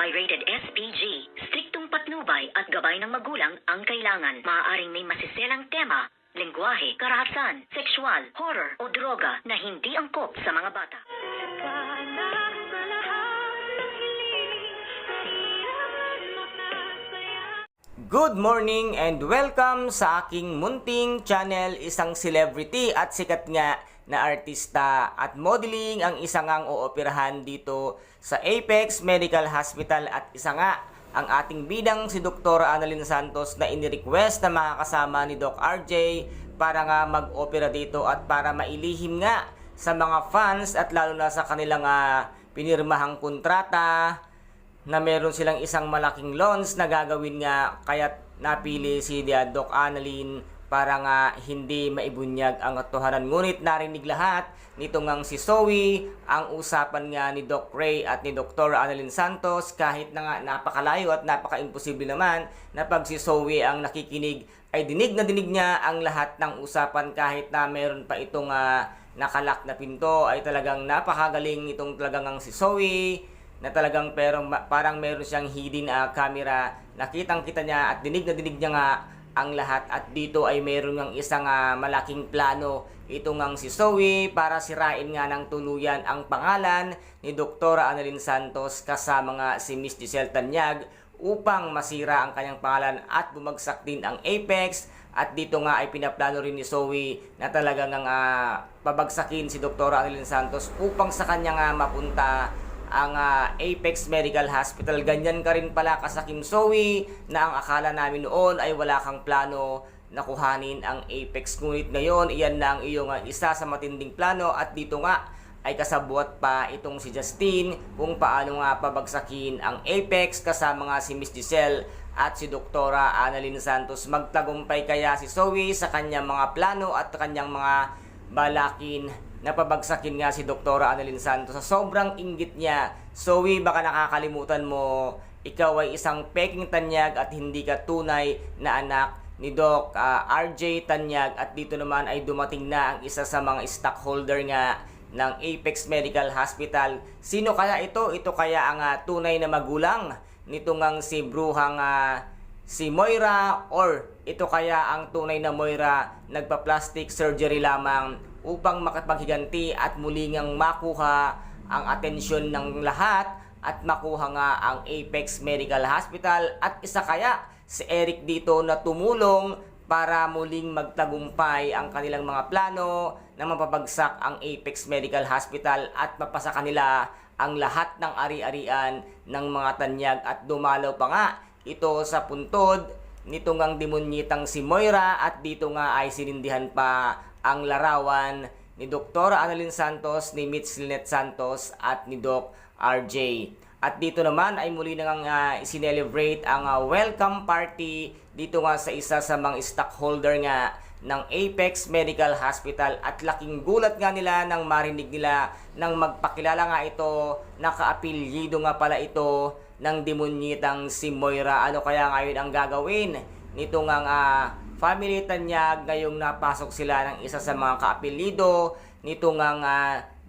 Pirated SPG. Striktong patnubay at gabay ng magulang ang kailangan. Maaaring may masiselang tema, lengguwahe, karahasan, sexual, horror o droga na hindi angkop sa mga bata. Good morning and welcome sa aking munting channel. Isang celebrity at sikat nga na artista at modeling ang isa ngang ooperahan dito sa Apex Medical Hospital at isa nga ang ating bidang si Dr. Annalyn Santos na inirequest na makakasama ni Doc RJ para nga mag-opera dito at para mailihim nga sa mga fans at lalo na sa kanilang pinirmahang kontrata na meron silang isang malaking launch na gagawin nga kaya't napili si Doc Annalyn para nga hindi maibunyag ang katotohanan. Ngunit narinig lahat nito ngang si Zoe ang usapan nga ni Doc Ray at ni Dr. Annalyn Santos kahit na nga napakalayo at napaka-imposible naman na pag si Zoe ang nakikinig ay dinig na dinig niya ang lahat ng usapan kahit na meron pa itong nakalak na pinto ay talagang napakagaling itong talagang ang si Zoe na talagang parang meron siyang hidden camera. Nakitang-kita niya at dinig na dinig niya nga ang lahat. At dito ay meron ng isang malaking plano. Ito ngang si Zoe para sirain nga ng tuluyan ang pangalan ni Dr. Annalyn Santos kasama nga si Miss Giselle Tanyag upang masira ang kanyang pangalan at bumagsak din ang Apex. At dito nga ay pinaplano rin ni Zoe na talagang pabagsakin si Dr. Annalyn Santos upang sa kanya nga mapunta ang Apex Medical Hospital. Ganyan ka rin pala kasakim, Zoe, na ang akala namin noon ay wala kang plano na kuhanin ang Apex. Ngunit ngayon, iyan na ang iyong isa sa matinding plano at dito nga ay kasabuat pa itong si Justine kung paano nga pabagsakin ang Apex kasama nga si Miss Giselle at si Dr. Annalyn Santos. Magtagumpay kaya si Zoe sa kanyang mga plano at kanyang mga balakin na pabagsakin nga si Dr. Annalyn Santos. Sa sobrang inggit niya, Zoe, baka nakakalimutan mo, ikaw ay isang peking Tanyag at hindi ka tunay na anak ni Doc RJ Tanyag. At dito naman ay dumating na ang isa sa mga stockholder nga ng Apex Medical Hospital. Sino kaya ito? Ito kaya ang tunay na magulang nito ngang si bruhang si Moira, or ito kaya ang tunay na Moira nagpa-plastic surgery lamang upang makapaghiganti at muli ngang makuha ang atensyon ng lahat at makuha nga ang Apex Medical Hospital. At isa kaya si Eric dito na tumulong para muling magtagumpay ang kanilang mga plano na mapabagsak ang Apex Medical Hospital at mapasa kanila ang lahat ng ari-arian ng mga Tanyag. At dumalaw pa nga ito sa puntod nito ngang demonyitang si Moira at dito nga ay sinindihan pa ang larawan ni Dr. Annalyn Santos, ni Mitch Lynette Santos at ni Doc RJ. At dito naman ay muli na nga sinelebrate ang welcome party dito nga sa isa sa mga stockholder nga ng Apex Medical Hospital. At laking gulat nga nila nang marinig nila nang magpakilala nga ito, naka-apelyido nga pala ito ng demonyitang si Moira. Ano kaya ngayon ang gagawin nito nga family Tanyag ngayong napasok sila ng isa sa mga kaapelido nito ngang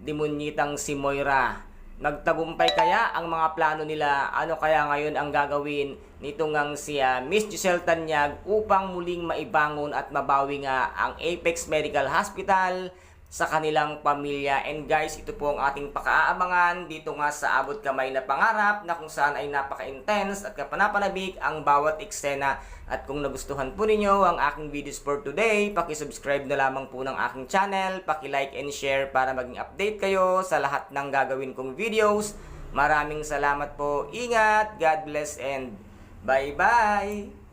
demonyitang si Moira? Nagtagumpay kaya ang mga plano nila? Ano kaya ngayon ang gagawin nito ngang si Miss Giselle Tanyag upang muling maibangon at mabawi nga ang Apex Medical Hospital sa kanilang pamilya? And guys, ito po ang ating pakaabangan dito nga sa Abot Kamay na Pangarap na kung saan ay napaka-intense at kapanapanabik ang bawat eksena. At kung nagustuhan po ninyo ang aking videos for today, paki-subscribe na lamang po ng aking channel, paki-like and share para maging update kayo sa lahat ng gagawin kong videos. Maraming salamat po, ingat, God bless and bye-bye!